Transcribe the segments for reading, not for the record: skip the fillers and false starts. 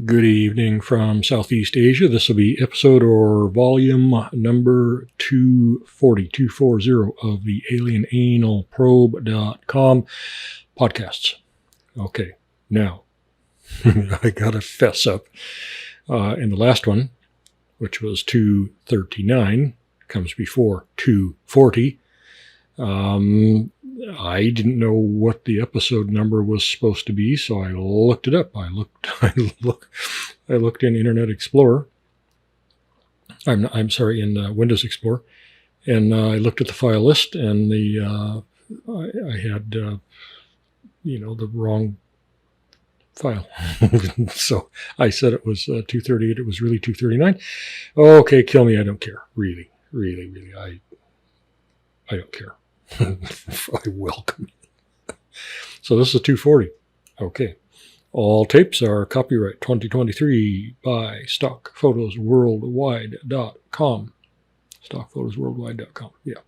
Good evening from Southeast Asia. This will be episode or volume number 240 of the alienanalprobe.com podcasts. Okay, now I got to fess up. In the last one, which was 239, comes before 240. I didn't know what the episode number was supposed to be, so I looked it up. I looked in Internet Explorer. I'm sorry, in Windows Explorer, and I looked at the file list, and I had the wrong file. So I said it was 238. It was really 239. Okay, kill me. I don't care. Really, I don't care. I welcome it. So this is 240. Okay. All tapes are copyright 2023 by stockphotosworldwide.com. Stockphotosworldwide.com. Yeah.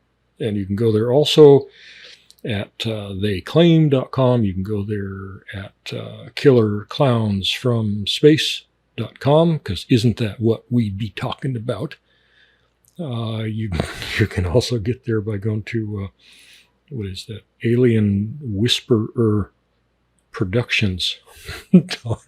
And you can go there also at theyclaim.com. You can go there at killerclownsfromspace.com, because isn't that what we be talking about? You can also get there by going to, what is that? Alien Whisperer Productions.com.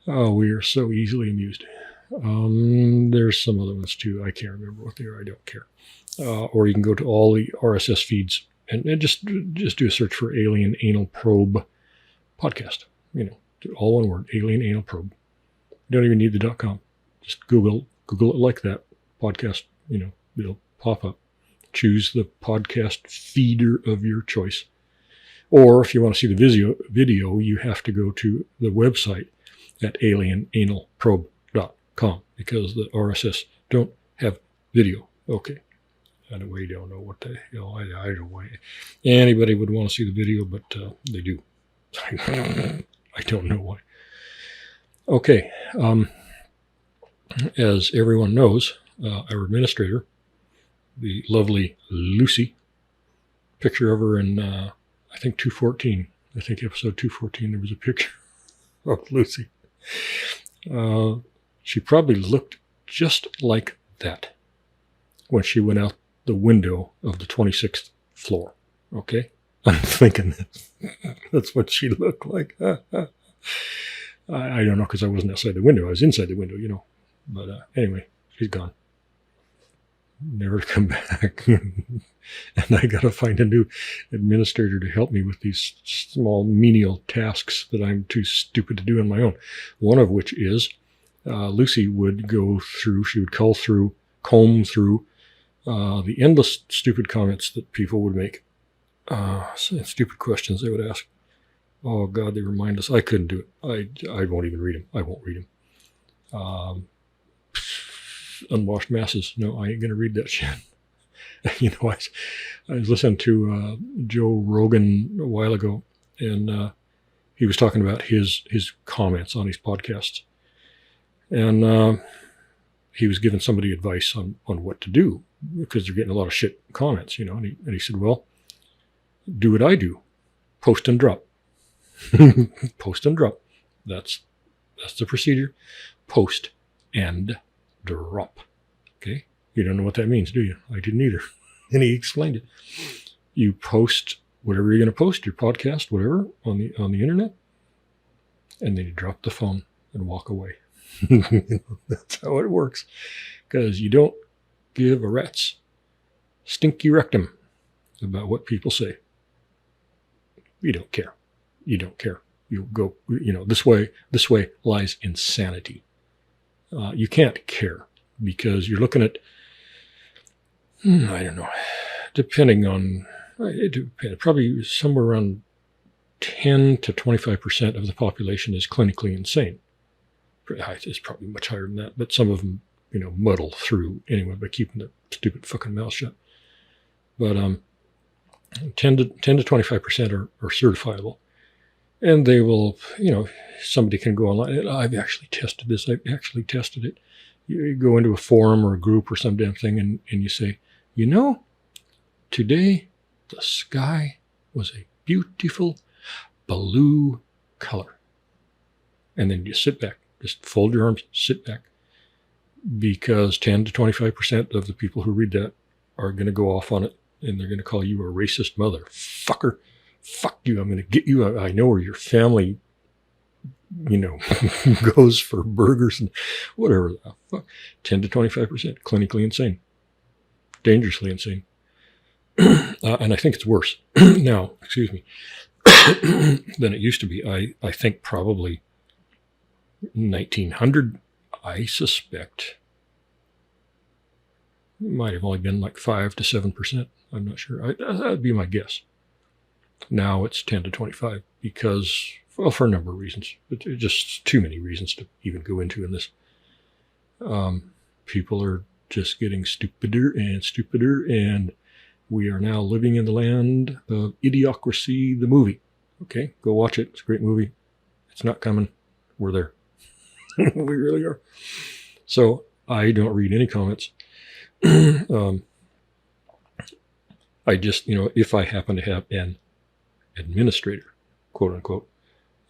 Oh, we are so easily amused. There's some other ones too. I can't remember what they are. I don't care. Or you can go to all the RSS feeds and just do a search for Alien Anal Probe Podcast. All one word, Alien Anal Probe. You don't even need the .com. Just Google it like that. Podcast, it'll pop up. Choose the podcast feeder of your choice. Or if you want to see the video, you have to go to the website at alienanalprobe.com, because the RSS don't have video. Okay. And we don't know what the hell. I don't know why anybody would want to see the video, but they do. I don't know why. Okay. As everyone knows, our administrator, the lovely Lucy, picture of her in, I think 214. I think episode 214, there was a picture of Lucy. She probably looked just like that when she went out the window of the 26th floor. Okay? I'm thinking that's what she looked like. I don't know, because I wasn't outside the window. I was inside the window, But anyway, she's gone. Never to come back. And I got to find a new administrator to help me with these small menial tasks that I'm too stupid to do on my own. One of which is Lucy would go through, she would comb through the endless stupid comments that people would make. Stupid questions they would ask. Oh, God, they remind us. I couldn't do it. I won't even read them. I won't read them. Unwashed masses. No, I ain't going to read that shit. I was listening to Joe Rogan a while ago, and he was talking about his comments on his podcasts. And he was giving somebody advice on what to do, because they're getting a lot of shit comments, and he said, well, do what I do. Post and drop. Post and drop. That's the procedure. Post and drop. Okay? You don't know what that means, do you? I didn't either. And he explained it. You post whatever you're going to post, your podcast, whatever, on the internet, and then you drop the phone and walk away. That's how it works. Because you don't give a rat's stinky rectum about what people say. You don't care. You don't care. You go, this way lies insanity. You can't care, because you're looking at, I don't know, depending on, probably somewhere around 10 to 25% of the population is clinically insane. It's probably much higher than that, but some of them, muddle through anyway by keeping their stupid fucking mouth shut. But 10 to 25% are certifiable. And they will, somebody can go online. I've actually tested this. I've actually tested it. You go into a forum or a group or some damn thing, and you say, today the sky was a beautiful blue color. And then you sit back. Just fold your arms, sit back. Because 10 to 25% of the people who read that are going to go off on it, and they're going to call you a racist motherfucker. Fuck you. I'm going to get you. I know where your family, goes for burgers and whatever the fuck. 10 to 25%. Clinically insane. Dangerously insane. And I think it's worse now, excuse me, than it used to be. I think probably 1900, I suspect, it might have only been like 5 to 7%. I'm not sure. That'd be my guess. Now it's 10 to 25 because, well, for a number of reasons. But there's just too many reasons to even go into in this. People are just getting stupider and stupider, and we are now living in the land of Idiocracy, the movie. Okay, go watch it. It's a great movie. It's not coming. We're there. We really are. So I don't read any comments. I just, if I happen to have an administrator, quote unquote,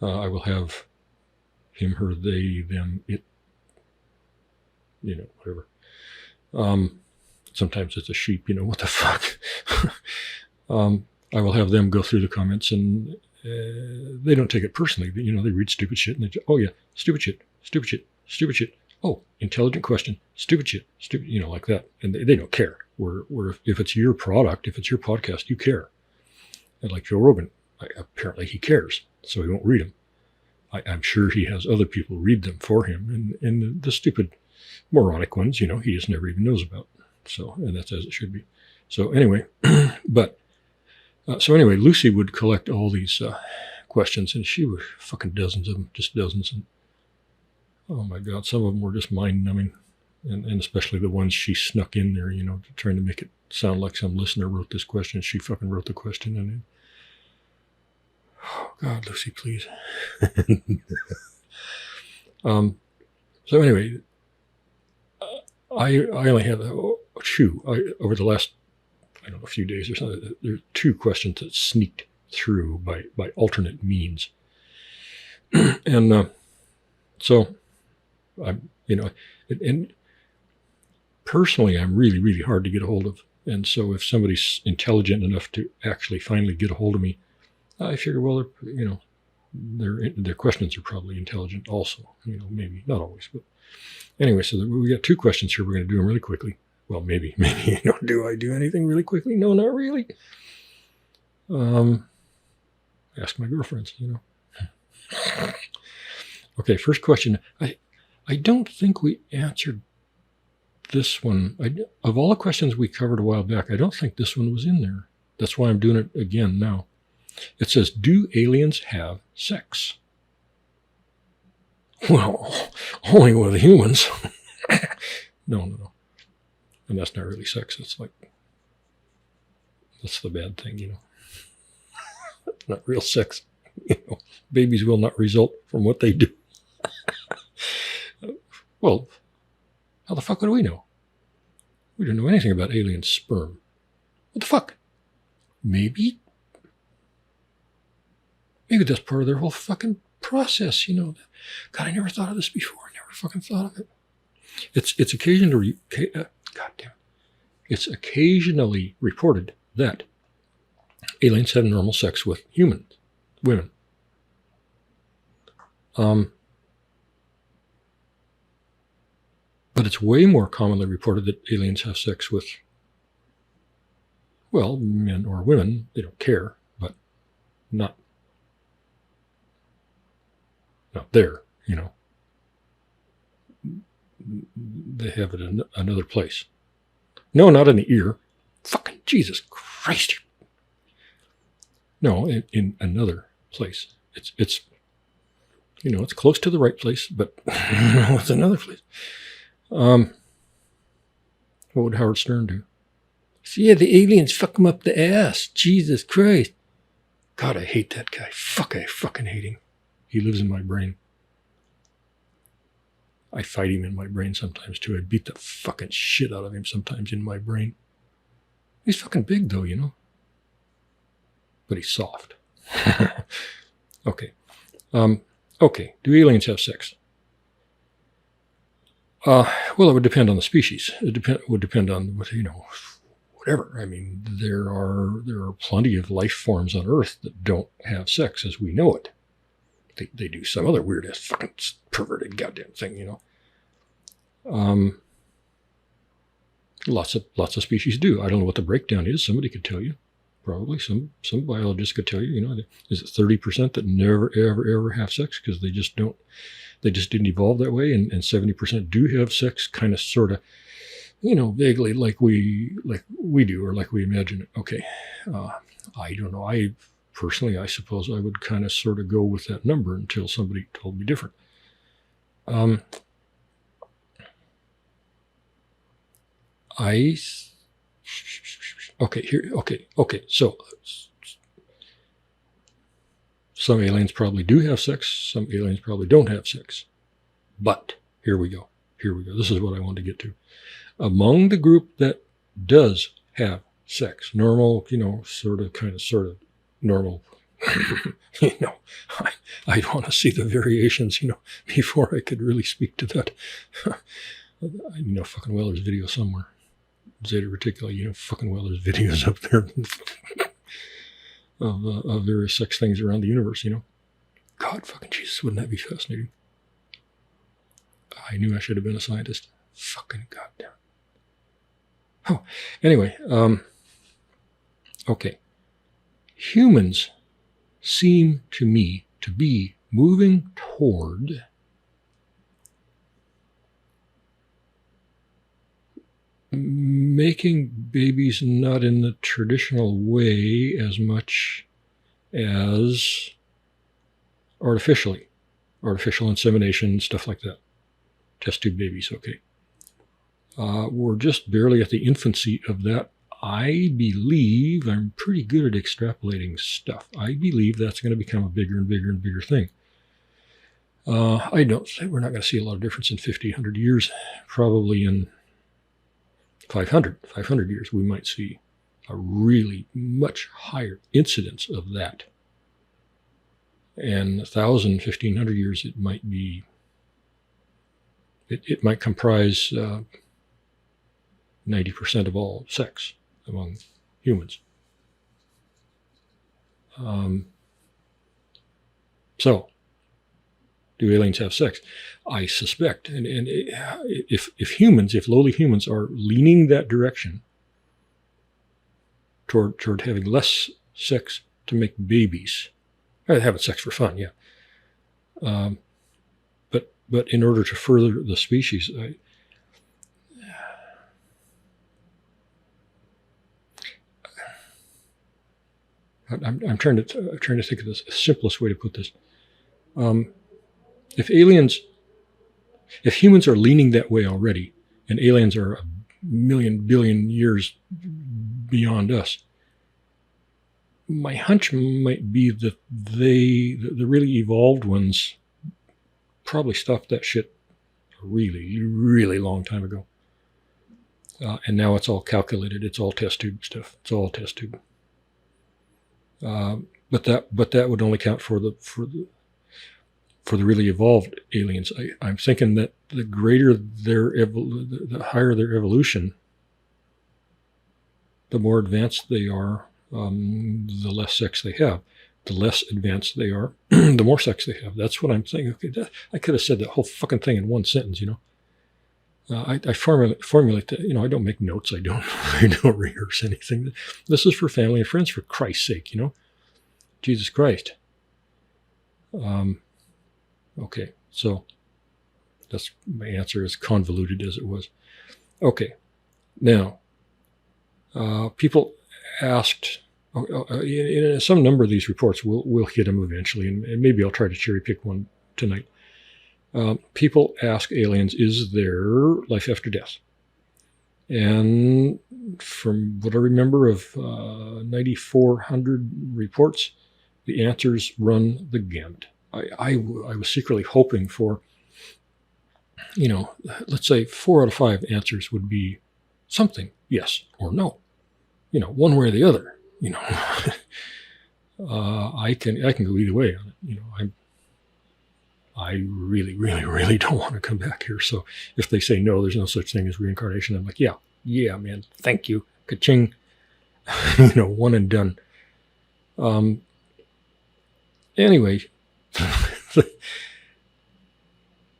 I will have him, her, they, them, it, whatever. Sometimes it's a sheep, what the fuck. I will have them go through the comments, and they don't take it personally. They read stupid shit, and they oh yeah, stupid shit, stupid shit, stupid shit. Oh, intelligent question, stupid shit, stupid, like that. And they don't care. Where if it's your product, if it's your podcast, you care. And like Joe Rogan, apparently he cares, so he won't read them. I'm sure he has other people read them for him, and the stupid moronic ones, he just never even knows about. So, and that's as it should be. So anyway, anyway, Lucy would collect all these questions, and she would fucking dozens of them, just dozens. And oh my God, some of them were just mind-numbing, and especially the ones she snuck in there, trying to make it sound like some listener wrote this question. She fucking wrote the question, and oh God, Lucy, please. So anyway, I only have over the last, I don't know, a few days or something, there are 2 questions that sneaked through by alternate means. And so I'm, and personally, I'm really, really hard to get a hold of. And so if somebody's intelligent enough to actually finally get a hold of me, I figure, well, their questions are probably intelligent also, maybe not always, but anyway, so we got 2 questions here. We're going to do them really quickly. Well, maybe, do I do anything really quickly? No, not really. Ask my girlfriends, Okay, first question. I don't think we answered this one. Of all the questions we covered a while back, I don't think this one was in there. That's why I'm doing it again now. It says, do aliens have sex? Well, only with humans. No. And that's not really sex. It's like, that's the bad thing, Not real sex. Babies will not result from what they do. Well, how the fuck would we know? We don't know anything about alien sperm. What the fuck? Maybe that's part of their whole fucking process, God, I never thought of this before. I never fucking thought of it. It's occasionally, it's occasionally reported that aliens have normal sex with women. But it's way more commonly reported that aliens have sex with, well, men or women. They don't care, but not there, They have it in another place. No, not in the ear. Fucking Jesus Christ. No, in another place. It's it's close to the right place, but it's another place. What would Howard Stern do? Yeah, the aliens fuck him up the ass. Jesus Christ. God, I hate that guy. I fucking hate him. He lives in my brain. I fight him in my brain sometimes too. I beat the fucking shit out of him sometimes in my brain. He's fucking big though, But he's soft. Okay. Okay, do aliens have sex? Well, it would depend on the species. Would depend on whatever. I mean, there are plenty of life forms on Earth that don't have sex as we know it. They do some other weird ass fucking perverted goddamn thing, Lots of species do. I don't know what the breakdown is. Somebody could tell you. Probably some biologist could tell you. Is it 30% that never ever have sex because they just didn't evolve that way, and 70% do have sex, kind of sort of, vaguely like we do or like we imagine it. Okay, I don't know. I personally, I suppose I would kind of sort of go with that number until somebody told me different. So some aliens probably do have sex. Some aliens probably don't have sex. But here we go. This is what I want to get to. Among the group that does have sex, normal, sort of normal, I want to see the variations, before I could really speak to that. Fucking well, there's video somewhere. Zeta Reticuli, fucking well, there's videos up there of various sex things around the universe, God fucking Jesus, wouldn't that be fascinating? I knew I should have been a scientist. Fucking goddamn. Oh, anyway, okay. Humans seem to me to be moving toward making babies not in the traditional way as much as artificial insemination, stuff like that. Test tube babies, okay. We're just barely at the infancy of that. I believe, I'm pretty good at extrapolating stuff. I believe that's going to become a bigger and bigger and bigger thing. I don't say we're not going to see a lot of difference in 50, 100 years. Probably in 500 years, we might see a really much higher incidence of that. And 1,000, 1,500 years, it might be, it might comprise 90% of all sex among humans. So, do aliens have sex? I suspect, and if lowly humans are leaning that direction toward having less sex to make babies, having sex for fun, yeah. But in order to further the species, I'm trying to think of the simplest way to put this. If humans are leaning that way already, and aliens are a million billion years beyond us, my hunch might be that the really evolved ones probably stopped that shit a really, really long time ago. And now it's all calculated. It's all test tube stuff. It's all test tube. But that would only count for the really evolved aliens. I'm thinking that the greater the higher their evolution, the more advanced they are, the less sex they have. The less advanced they are, the more sex they have. That's what I'm saying. Okay, I could have said that whole fucking thing in one sentence, I formulate that. I don't make notes. I don't rehearse anything. This is for family and friends, for Christ's sake, Jesus Christ. Okay, so that's my answer, as convoluted as it was. Okay, now people asked. In some number of these reports, we'll hit them eventually, and maybe I'll try to cherry pick one tonight. People ask aliens, is there life after death? And from what I remember of 9,400 reports, the answers run the gamut. I was secretly hoping for, let's say 4 out of 5 answers would be something, yes or no, one way or the other. I can go either way on it. I really, really, really don't want to come back here. So if they say no, there's no such thing as reincarnation, I'm like, yeah, man, thank you, ka-ching, one and done. Anyway,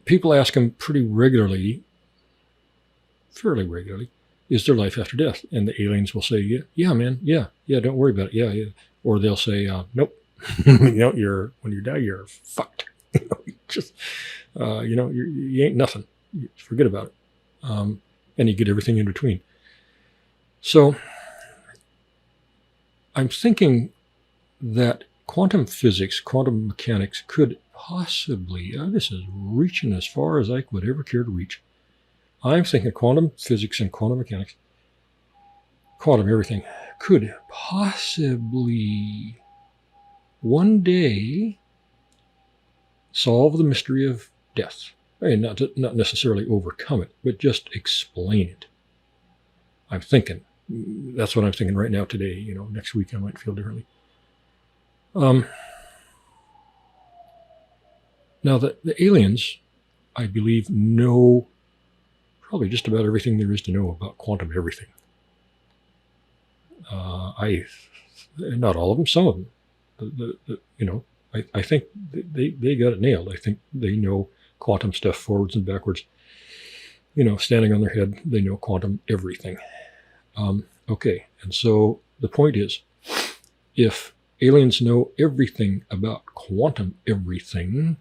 people ask him pretty regularly, fairly regularly, is there life after death? And the aliens will say, yeah, man, yeah, don't worry about it, yeah. Or they'll say, nope, when you die, you're fucked. Just, you ain't nothing. You forget about it. And you get everything in between. So I'm thinking that quantum physics, quantum mechanics could possibly, this is reaching as far as I would ever care to reach. I'm thinking quantum physics and quantum mechanics, quantum everything, could possibly one day solve the mystery of death. I mean, not necessarily overcome it, but just explain it. I'm thinking. That's what I'm thinking right now today. Next week I might feel differently. Now, the aliens, I believe, know probably just about everything there is to know about quantum everything. Not all of them, some of them. I think they got it nailed. I think they know quantum stuff forwards and backwards. Standing on their head, they know quantum everything. Okay, and so the point is, if aliens know everything about quantum everything,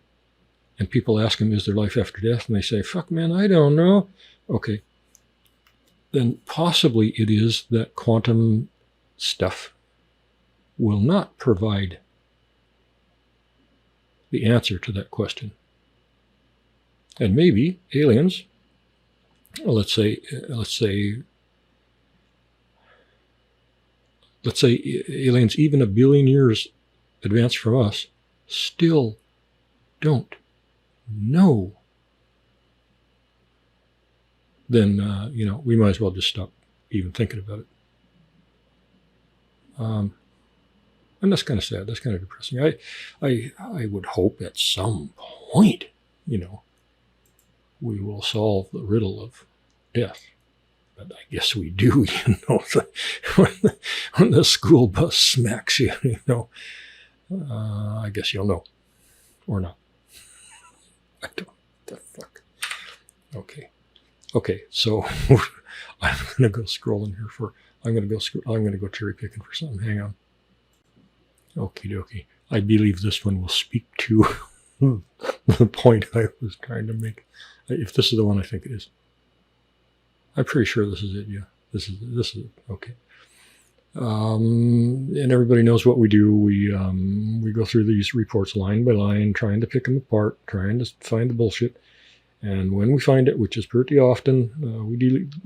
and people ask them, is there life after death? And they say, fuck, man, I don't know. Okay, then possibly it is that quantum stuff will not provide the answer to that question. And maybe aliens, let's say aliens even a billion years advanced from us still don't know. Then, we might as well just stop even thinking about it. And that's kind of sad. That's kind of depressing. I would hope at some point, we will solve the riddle of death. But I guess we do, when the school bus smacks you, I guess you'll know. Or not. I don't. The fuck. Okay, so I'm going to go scrolling here I'm going to go cherry picking for something. Hang on. Okie dokie. I believe this one will speak to the point I was trying to make. If this is the one I think it is. I'm pretty sure this is it, yeah. This is it. Okay. And everybody knows what we do. We go through these reports line by line, trying to pick them apart, trying to find the bullshit. And when we find it, which is pretty often, we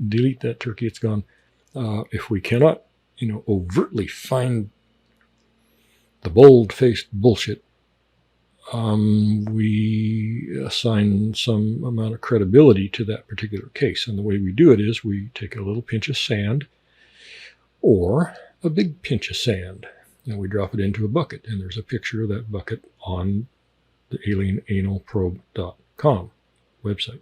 delete that turkey, it's gone. If we cannot, overtly find the bold-faced bullshit, we assign some amount of credibility to that particular case. And the way we do it is we take a little pinch of sand or a big pinch of sand, and we drop it into a bucket. And there's a picture of that bucket on the alienanalprobe.com website.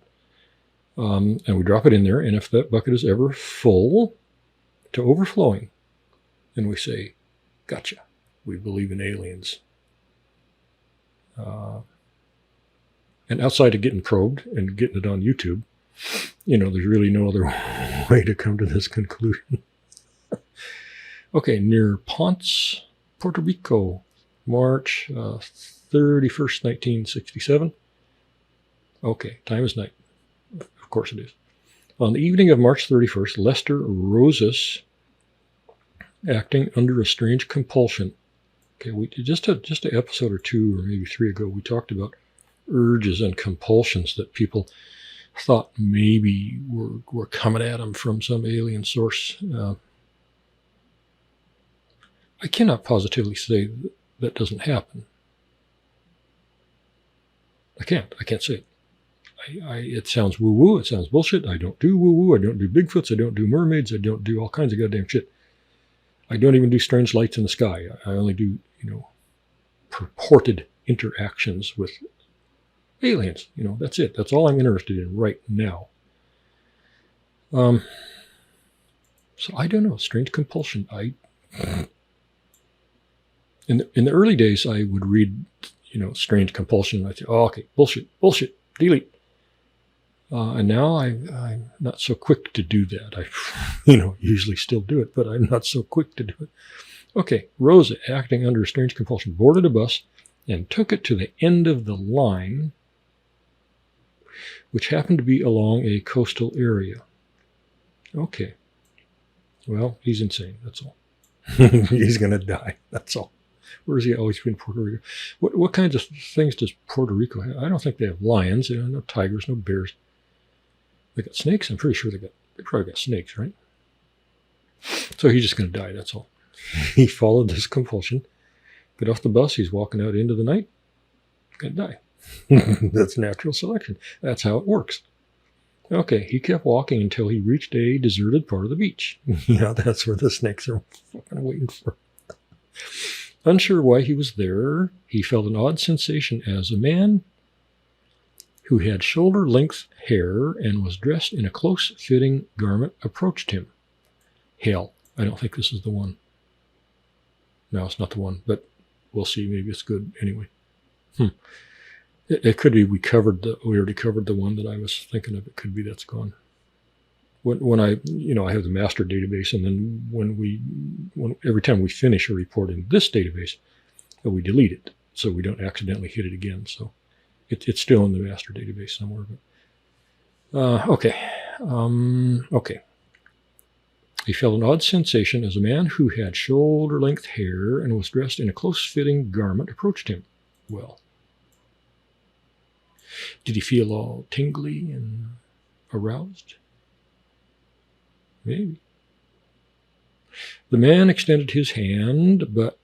And we drop it in there, and if that bucket is ever full to overflowing, then we say, gotcha, we believe in aliens. And outside of getting probed and getting it on YouTube, there's really no other way to come to this conclusion. Okay, near Ponce, Puerto Rico, March 31st, 1967. Okay, time is night. Of course it is. On the evening of March 31st, Lester Rosas, acting under a strange compulsion. Okay, we just an episode or two or maybe three ago, we talked about urges and compulsions that people thought maybe were coming at them from some alien source. I cannot positively say that doesn't happen. I can't say it. It sounds woo-woo. It sounds bullshit. I don't do woo-woo. I don't do Bigfoots. I don't do mermaids. I don't do all kinds of goddamn shit. I don't even do strange lights in the sky. I only do, purported interactions with Aliens, that's it. That's all I'm interested in right now. So I don't know, strange compulsion. In the early days, I would read, strange compulsion. And I'd say, oh, okay, bullshit, delete. And now I'm not so quick to do that. I, usually still do it, but I'm not so quick to do it. Okay, Rosa, acting under a strange compulsion, boarded a bus and took it to the end of the line, which happened to be along a coastal area. Okay. Well, he's insane, that's all. He's going to die, that's all. Where is he always been? Puerto Rico. What kinds of things does Puerto Rico have? I don't think they have lions. No tigers, no bears. They got snakes. I'm pretty sure they probably got snakes, right? So he's just going to die, that's all. He followed this compulsion. Get off the bus. He's walking out into the night. Going to die. That's natural selection. That's how it works. Okay, he kept walking until he reached a deserted part of the beach. That's where the snakes are fucking waiting for. Unsure why he was there, he felt an odd sensation as a man who had shoulder-length hair and was dressed in a close-fitting garment approached him. Hell, I don't think this is the one. No, it's not the one, but we'll see. Maybe it's good anyway. It could be we already covered the one that I was thinking of. It could be that's gone. When I have the master database, and then when every time we finish a report in this database, we delete it so we don't accidentally hit it again. So it's still in the master database somewhere. But okay. He felt an odd sensation as a man who had shoulder-length hair and was dressed in a close-fitting garment approached him. Well, did he feel all tingly and aroused? Maybe. The man extended his hand, but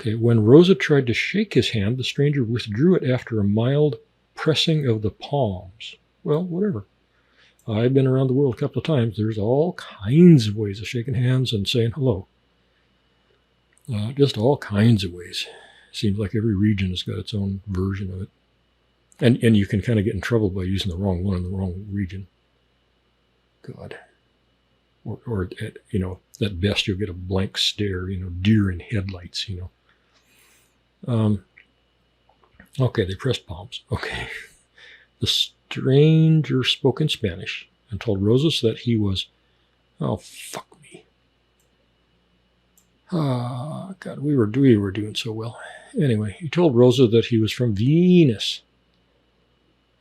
when Rosa tried to shake his hand, the stranger withdrew it after a mild pressing of the palms. Well, whatever. I've been around the world a couple of times. There's all kinds of ways of shaking hands and saying hello. Just all kinds of ways. Seems like every region has got its own version of it. And you can kind of get in trouble by using the wrong one in the wrong region. God. Or at best you'll get a blank stare, deer in headlights, Okay, they pressed palms. Okay. The stranger spoke in Spanish and told Rosas that he was, oh, fuck me. God, we were doing so well. Anyway, he told Rosa that he was from Venus.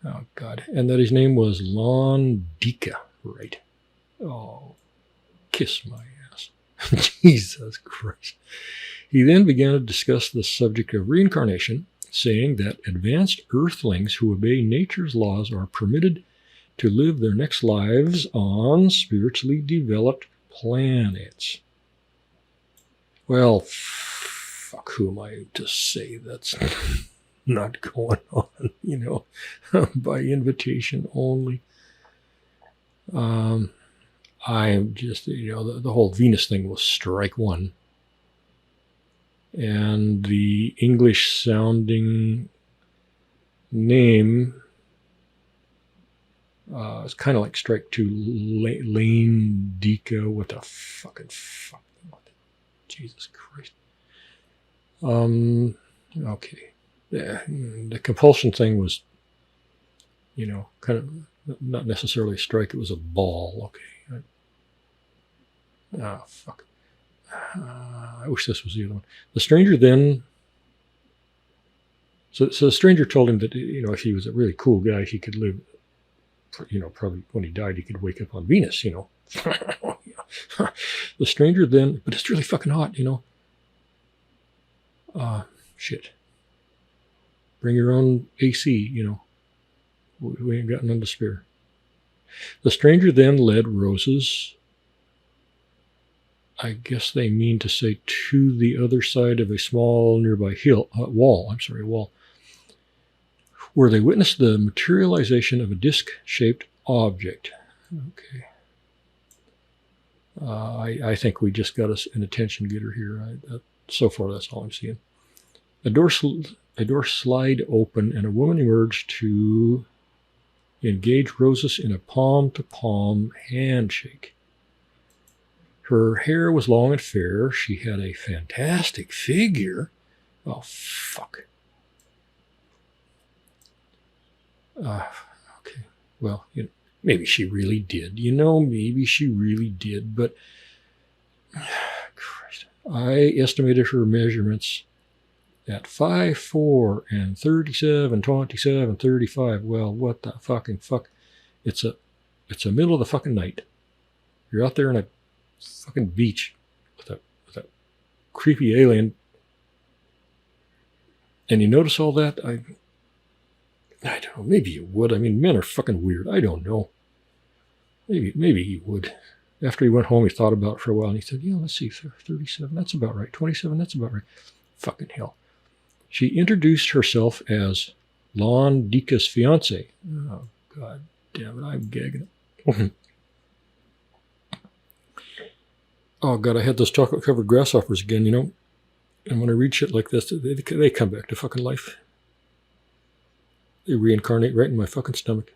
Oh, God. And that his name was Londika. Right. Oh, kiss my ass. Jesus Christ. He then began to discuss the subject of reincarnation, saying that advanced earthlings who obey nature's laws are permitted to live their next lives on spiritually developed planets. Well, fuck, who am I to say that's not going on, by invitation only. I'm just, the whole Venus thing was strike one. And the English sounding name is kind of like strike two, Lane Dika. What the fucking fuck? Jesus Christ. Okay. Yeah, the compulsion thing was, kind of not necessarily a strike. It was a ball. Okay. Fuck. I wish this was the other one. The stranger then. So the stranger told him that, if he was a really cool guy, he could live, probably when he died, he could wake up on Venus, The stranger then, but it's really fucking hot, shit. Bring your own AC, We ain't got none to spare. The stranger then led Rosa's, I guess they mean to say, to the other side of a small nearby wall, where they witnessed the materialization of a disc-shaped object. Okay. I think we just got us an attention getter here. So far, that's all I'm seeing. A a door slid open and a woman emerged to engage Roses in a palm-to-palm handshake. Her hair was long and fair. She had a fantastic figure. Oh, fuck. Okay. Well, maybe she really did. Maybe she really did. But, Christ, I estimated her measurements at 5'4" and 37, 27, 35. Well, what the fucking fuck? It's a middle of the fucking night. You're out there in a fucking beach with a creepy alien, and you notice all that. I don't know. Maybe you would. I mean, men are fucking weird. I don't know. Maybe he would. After he went home, he thought about it for a while, and he said, let's see, 37, that's about right. 27, that's about right. Fucking hell. She introduced herself as Lon Dika's fiance. Oh, God damn it, I'm gagging. Oh, God, I had those chocolate-covered grasshoppers again, And when I read shit like this, they come back to fucking life. They reincarnate right in my fucking stomach.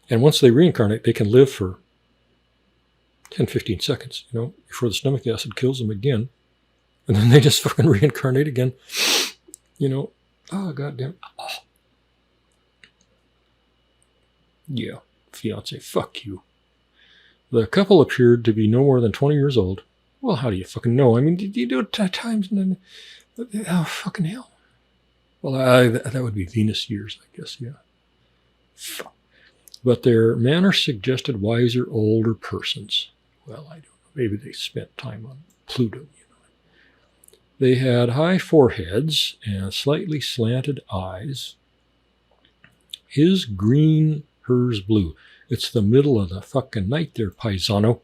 And once they reincarnate, they can live for 10, 15 seconds, before the stomach acid kills them again. And then they just fucking reincarnate again. Oh, goddamn. Oh. Yeah, fiance, fuck you. The couple appeared to be no more than 20 years old. Well, how do you fucking know? I mean, did you do it at times? Oh, fucking hell. Well, that would be Venus years, I guess, yeah. Fuck. But their manner suggested wiser, older persons. Well, I don't know. Maybe they spent time on Pluto, They had high foreheads and slightly slanted eyes. His green, hers blue. It's the middle of the fucking night there, paisano.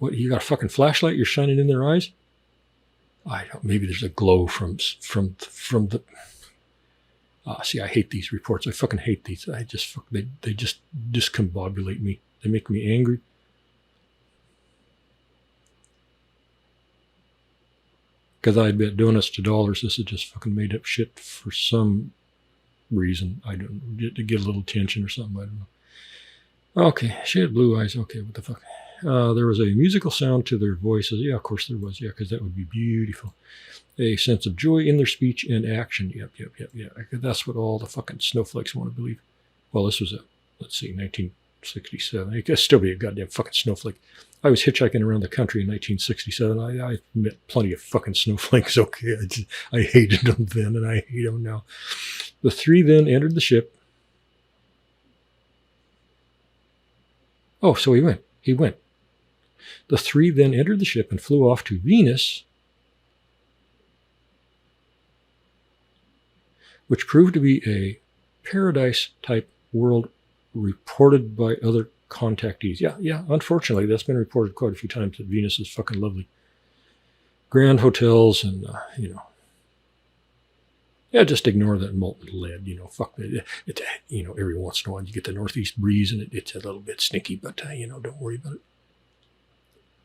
What, you got a fucking flashlight you're shining in their eyes? I don't. Maybe there's a glow from the. See, I hate these reports. I fucking hate these. They just discombobulate me. They make me angry. Because I'd bet donuts to dollars this is just fucking made up shit for some reason. I don't know, to get a little attention or something. I don't know. Okay, she had blue eyes. Okay, what the fuck? There was a musical sound to their voices. Yeah, of course there was. Yeah, because that would be beautiful. A sense of joy in their speech and action. Yep. That's what all the fucking snowflakes want to believe. Well, this was let's see, 1967. It could still be a goddamn fucking snowflake. I was hitchhiking around the country in 1967. I met plenty of fucking snowflakes. Okay, I hated them then, and I hate them now. The three then entered the ship. Oh, so he went. The three then entered the ship and flew off to Venus, which proved to be a paradise-type world reported by other contactees. Yeah, unfortunately, that's been reported quite a few times that Venus is fucking lovely. Grand hotels and, yeah, just ignore that molten lead, fuck that. Every once in a while you get the northeast breeze and it's a little bit stinky, but, don't worry about it.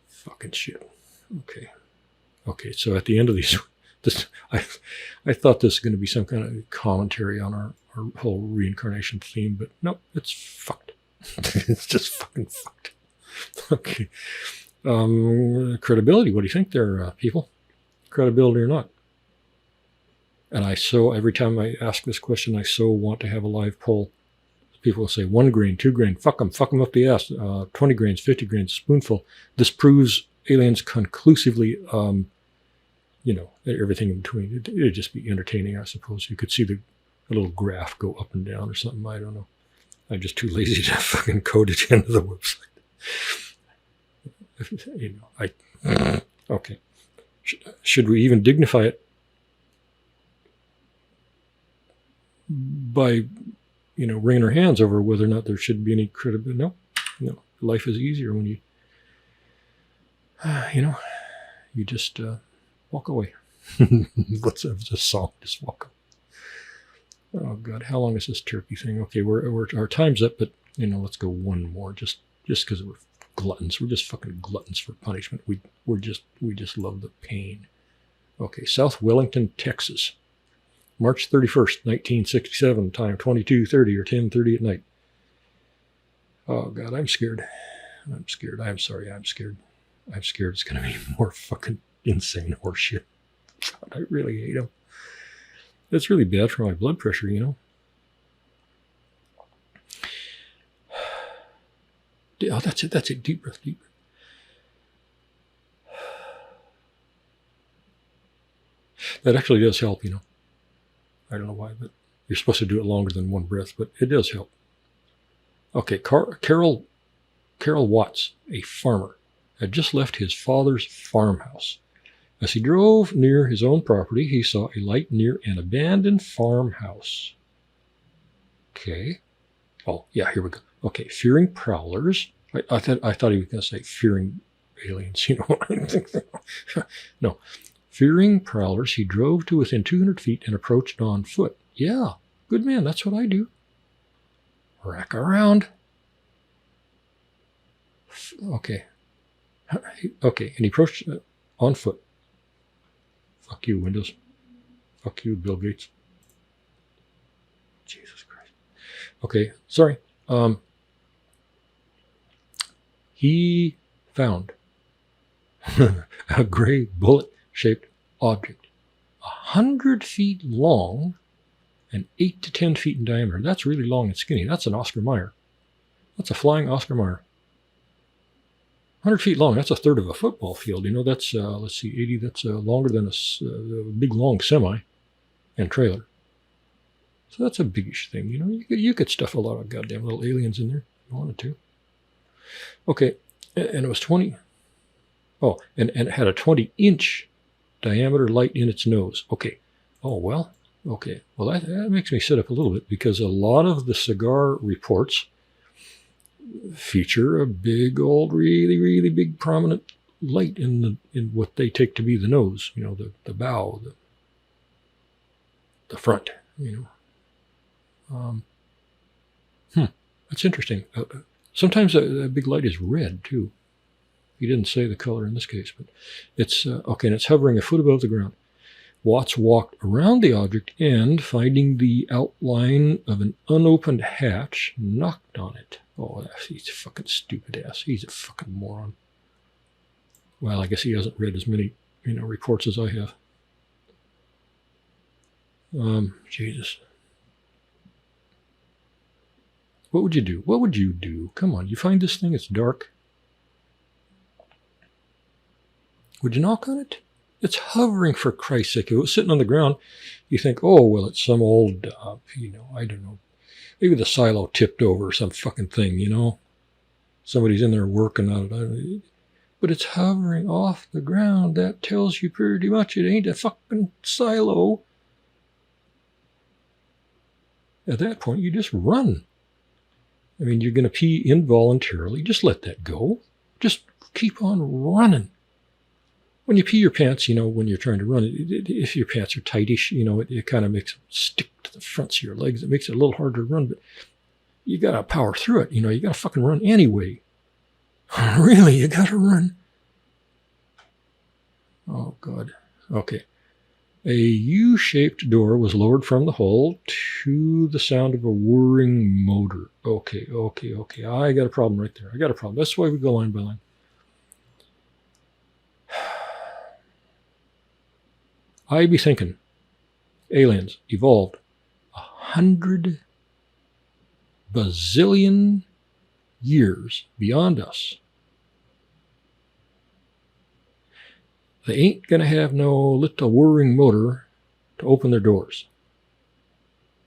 Fucking shit. Okay, so at the end of these, I thought this was going to be some kind of commentary on our whole reincarnation theme, but no, it's fucked. It's just fucking fucked. Okay. Credibility. What do you think there, people? Credibility or not? And every time I ask this question, I so want to have a live poll. People will say 1 grain, 2 grain, fuck them up the ass, 20 grains, 50 grains, spoonful. This proves aliens conclusively, everything in between. It'd just be entertaining, I suppose. You could see a little graph go up and down or something. I don't know. I'm just too lazy to fucking code it into the website. Okay. Should we even dignify it by, wringing our hands over whether or not there should be any credibility? No. Life is easier when you just walk away. Let's have this song. Just walk away. Oh God, how long is this turkey thing? Okay, our time's up, but let's go one more. Just because we're gluttons. We're just fucking gluttons for punishment. We just love the pain. Okay, South Wellington, Texas. March 31st, 1967, time 22:30 or 10:30 at night. Oh, God, I'm scared. I'm scared. I'm sorry, I'm scared. I'm scared it's going to be more fucking insane horseshit. God, I really hate them. It's really bad for my blood pressure, you know. Oh, that's it. That's it. Deep breath, deep breath. That actually does help, you know. I don't know why, but you're supposed to do it longer than one breath, but it does help. Okay, Carol Watts, a farmer, had just left his father's farmhouse. As he drove near his own property, he saw a light near an abandoned farmhouse. Okay. Oh, yeah, here we go. Okay, fearing prowlers. I thought he was going to say fearing aliens, you know. No. Fearing prowlers, he drove to within 200 feet and approached on foot. Yeah, good man, that's what I do. Rack around. Okay. Okay, and he approached on foot. Fuck you, Windows. Fuck you, Bill Gates. Jesus Christ. Okay, sorry. He found a gray bullet-shaped object, 100 feet long and 8 to 10 feet in diameter. That's really long and skinny. That's an Oscar Mayer. That's a flying Oscar Mayer. 100 feet long. That's a third of a football field. You know, that's, let's see, 80. That's longer than a big, long semi and trailer. So that's a biggish thing. You know, you could stuff a lot of goddamn little aliens in there if you wanted to. Okay, and it was 20. Oh, and it had a 20-inch diameter light in its nose. Okay. Oh, well, okay. Well, that makes me sit up a little bit because a lot of the cigar reports feature a big old, really, really big prominent light in what they take to be the nose, you know, the bow, the front, you know. That's interesting. Sometimes a big light is red too. He didn't say the color in this case, but it's okay, and it's hovering a foot above the ground. Watts walked around the object and, finding the outline of an unopened hatch, knocked on it. Oh, he's a fucking stupid ass. He's a fucking moron. Well, I guess he hasn't read as many, you know, reports as I have. Jesus. What would you do? What would you do? Come on, you find this thing, it's dark. Would you knock on it? It's hovering, for Christ's sake. If it was sitting on the ground, you think, oh, well, it's some old, you know, I don't know. Maybe the silo tipped over or some fucking thing, you know. Somebody's in there working on it. But it's hovering off the ground. That tells you pretty much it ain't a fucking silo. At that point, you just run. I mean, you're going to pee involuntarily. Just let that go. Just keep on running. When you pee your pants, you know, when you're trying to run, if your pants are tightish, you know, it kind of makes them stick to the fronts of your legs. It makes it a little harder to run, but you got to power through it. You know, you got to fucking run anyway. Really, you got to run. Oh, God. Okay. A U-shaped door was lowered from the hull to the sound of a whirring motor. Okay. I got a problem right there. I got a problem. That's why we go line by line. I be thinking aliens evolved 100 bazillion years beyond us. They ain't going to have no little whirring motor to open their doors.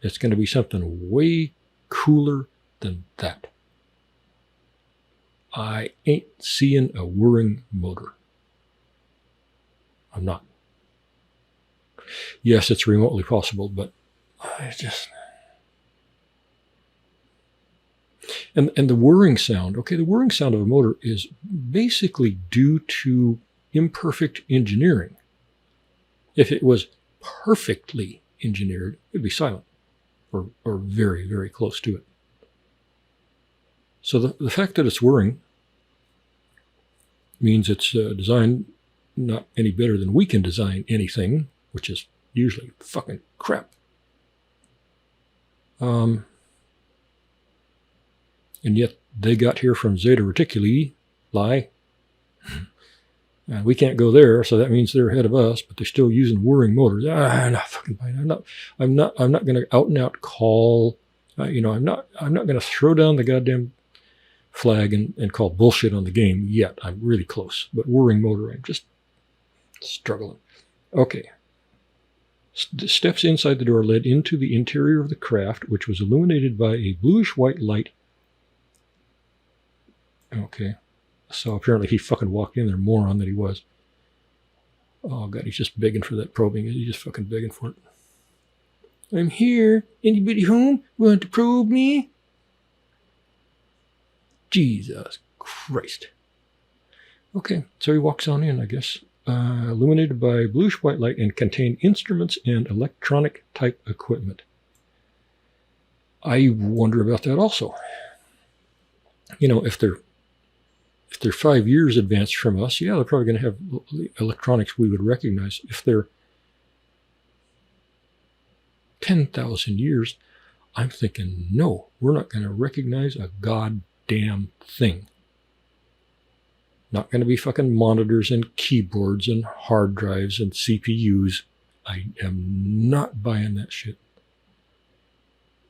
It's going to be something way cooler than that. I ain't seeing a whirring motor. I'm not. Yes, it's remotely possible, but I just... And the whirring sound, okay, the whirring sound of a motor is basically due to imperfect engineering. If it was perfectly engineered, it'd be silent, or very, very close to it. So the fact that it's whirring means it's designed not any better than we can design anything, which is usually fucking crap. And yet they got here from Zeta Reticuli, lie. And we can't go there, so that means they're ahead of us, but they're still using whirring motors. I'm not fucking buying it. I'm not going to out and out call. I'm not going to throw down the goddamn flag and call bullshit on the game yet. I'm really close, but whirring motor, I'm just struggling. Okay. Steps inside the door led into the interior of the craft, which was illuminated by a bluish-white light. Okay. So apparently he fucking walked in there, moron that he was. Oh, God, he's just begging for that probing. He's just fucking begging for it. I'm here. Anybody home want to probe me? Jesus Christ. Okay, so he walks on in, I guess. Illuminated by bluish-white light and contain instruments and electronic-type equipment. I wonder about that also. If they're 5 years advanced from us, yeah, they're probably going to have electronics we would recognize. If they're 10,000 years, I'm thinking, no, we're not going to recognize a goddamn thing. Not going to be fucking monitors and keyboards and hard drives and CPUs. I am not buying that shit.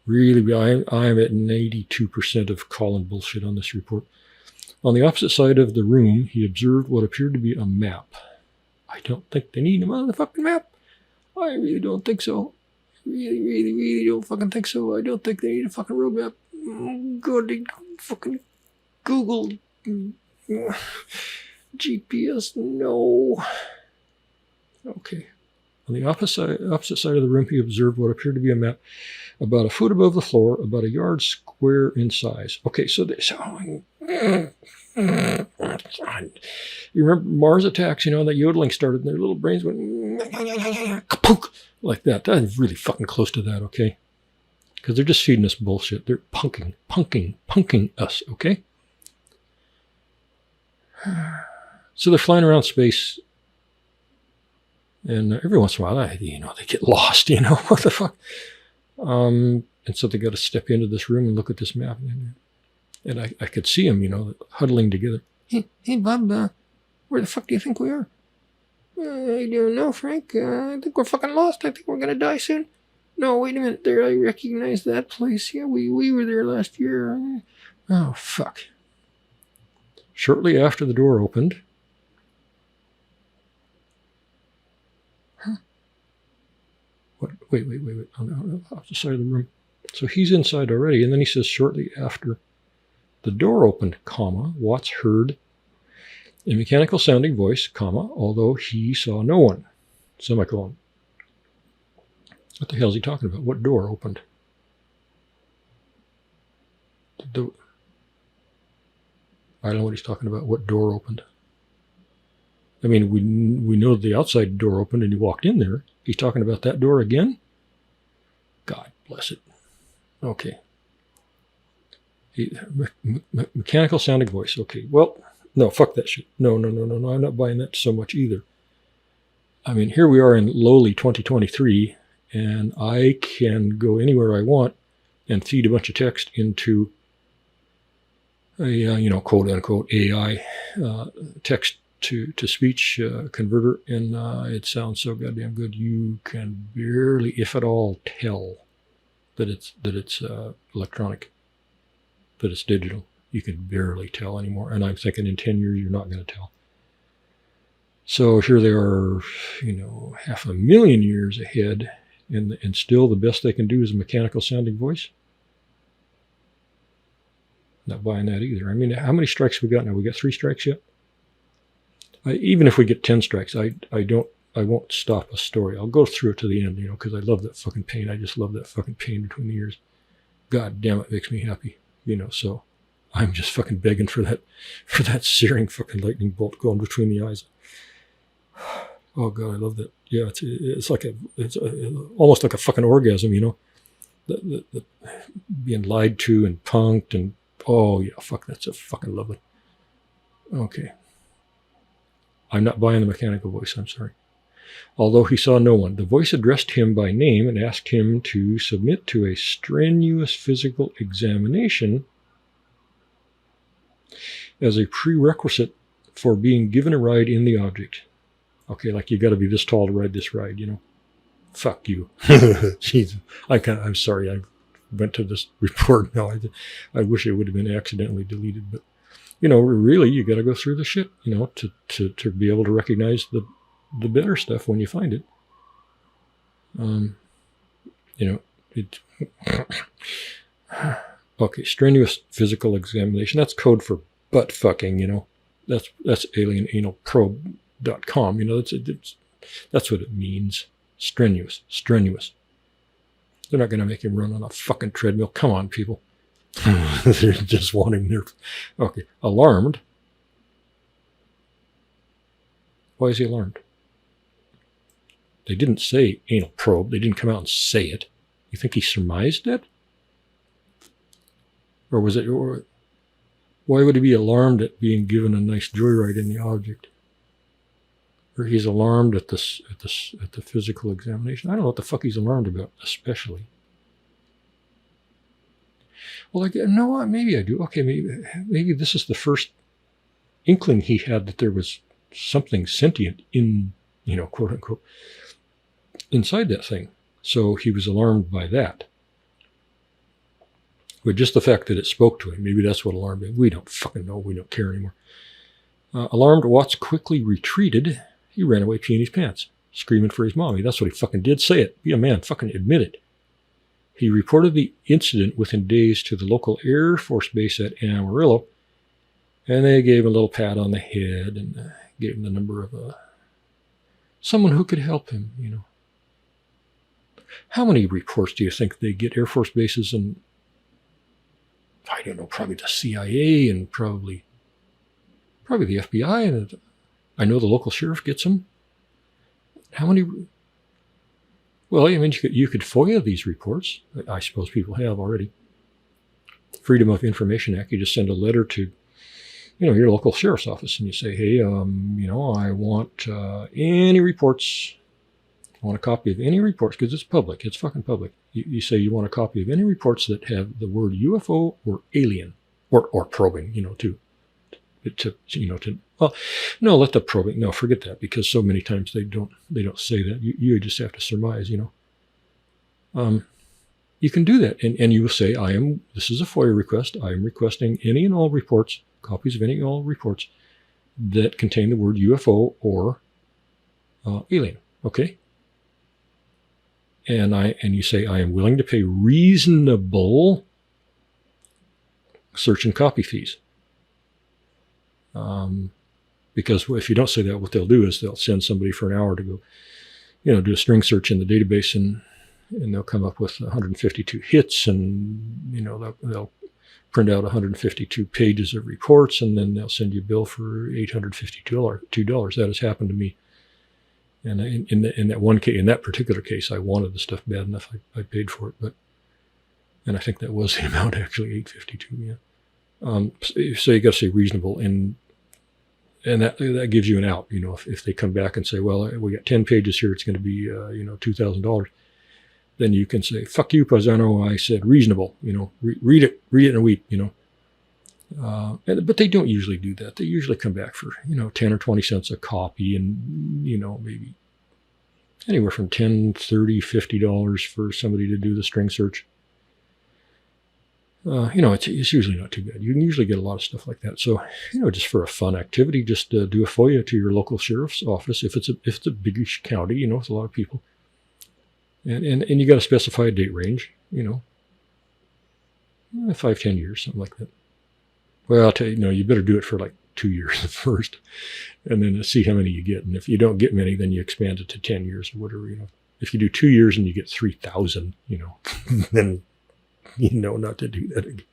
Really, I'm at 92% of calling bullshit on this report. On the opposite side of the room, he observed what appeared to be a map. I don't think they need a motherfucking map. I really don't think so. Really don't fucking think so. I don't think they need a fucking roadmap. Go to fucking Google GPS. No. Okay. On the opposite side of the room, he observed what appeared to be a map about a foot above the floor, about a yard square in size. Okay, so you remember Mars attacks, that yodeling started and their little brains went like that. That's really fucking close to that, okay? Because they're just feeding us bullshit. They're punking us, okay? So they're flying around space, and every once in a while, they get lost, what the fuck? And so they got to step into this room and look at this map. And I could see them, huddling together. Hey, Bob, where the fuck do you think we are? I don't know, Frank. I think we're fucking lost. I think we're going to die soon. No, wait a minute there. I recognize that place. Yeah, we were there last year. Oh, fuck. Shortly after the door opened. Huh? What? Wait. On the opposite side of the room. So he's inside already. And then he says shortly after the door opened, Watts heard a mechanical sounding voice, although he saw no one, semicolon. What the hell is he talking about? What door opened? I don't know what he's talking about. What door opened? I mean, we know the outside door opened and he walked in there. He's talking about that door again? God bless it. Okay. Mechanical sounding voice. Okay, well, no, fuck that shit. No, I'm not buying that so much either. I mean, here we are in lowly 2023, and I can go anywhere I want and feed a bunch of text into a, quote unquote AI text to speech converter, and it sounds so goddamn good. You can barely, if at all, tell that it's electronic. That it's digital. You can barely tell anymore. And I'm thinking in 10 years, you're not going to tell. So here they are, 500,000 years ahead, and still the best they can do is a mechanical sounding voice. Not buying that either. I mean, how many strikes we got now? We got 3 strikes yet? Even if we get 10 strikes, I won't stop a story. I'll go through it to the end, because I love that fucking pain. I just love that fucking pain between the ears. God damn, it makes me happy. So I'm just fucking begging for that searing fucking lightning bolt going between the eyes. Oh God, I love that. Yeah, it's almost like a fucking orgasm, the being lied to and punked and oh yeah, fuck, that's a fucking lovely. Okay. I'm not buying the mechanical voice, I'm sorry. Although he saw no one, the voice addressed him by name and asked him to submit to a strenuous physical examination as a prerequisite for being given a ride in the object. Okay, like you got to be this tall to ride this ride, you know. Fuck you. Jeez, I'm sorry. I went to this report now. I wish it would have been accidentally deleted, but you know, really, you got to go through the shit, you know, to be able to recognize the better stuff when you find it. You know, it. Okay, strenuous physical examination. That's code for butt fucking. You know, that's alienanalprobe.com. You know, that's what it means. Strenuous. They're not going to make him run on a fucking treadmill. Come on, people. They're just wanting their... Okay, alarmed. Why is he alarmed? They didn't say anal probe. They didn't come out and say it. You think he surmised it? Or was it... Or why would he be alarmed at being given a nice joyride in the object? Or he's alarmed at the physical examination. I don't know what the fuck he's alarmed about, especially. Well, no, maybe I do. Okay, maybe this is the first inkling he had that there was something sentient in, you know, quote unquote, inside that thing. So he was alarmed by that. But just the fact that it spoke to him, maybe that's what alarmed him. We don't fucking know. We don't care anymore. Alarmed, Watts quickly retreated. He ran away peeing his pants, screaming for his mommy. That's what he fucking did. Say it. Be a man. Fucking admit it. He reported the incident within days to the local Air Force base at Amarillo, and they gave him a little pat on the head and gave him the number of someone who could help him, you know. How many reports do you think they get? Air Force bases and, I don't know, probably the CIA and probably the FBI, and I know the local sheriff gets them. How many? Well, I mean, you could FOIA these reports. I suppose people have already. Freedom of Information Act. You just send a letter to, you know, your local sheriff's office, and you say, hey, you know, I want any reports. I want a copy of any reports, because it's public. It's fucking public. You say you want a copy of any reports that have the word UFO or alien or probing, you know, well, no, let the probing, no, forget that, because so many times they don't say that. You just have to surmise, you know. You can do that, and you will say, this is a FOIA request. I am requesting any and all reports, copies of any and all reports that contain the word UFO or alien. Okay. And you say, I am willing to pay reasonable search and copy fees. Because if you don't say that, what they'll do is they'll send somebody for an hour to go, you know, do a string search in the database, and they'll come up with 152 hits, and, you know, they'll print out 152 pages of reports, and then they'll send you a bill for $852. That has happened to me. And in that one case, in that particular case, I wanted the stuff bad enough. I paid for it, and I think that was the amount, actually, $852. Yeah. So you got to say reasonable, and that gives you an out. You know, if they come back and say, well, we got 10 pages here, it's going to be you know, $2,000. Then you can say, fuck you, Paisano, I said reasonable. You know, read it in a week. You know. But they don't usually do that. They usually come back for, you know, 10 or 20 cents a copy, and, you know, maybe anywhere from $10, $30, $50 for somebody to do the string search. You know, it's usually not too bad. You can usually get a lot of stuff like that. So, you know, just for a fun activity, just do a FOIA to your local sheriff's office. If it's a biggish county, you know, with a lot of people, and you got to specify a date range. You know, 5-10 years, something like that. Well, I'll tell you, no, you better do it for like 2 years first, and then see how many you get. And if you don't get many, then you expand it to 10 years or whatever. You know, if you do 2 years and you get 3,000, you know, then you know not to do that again.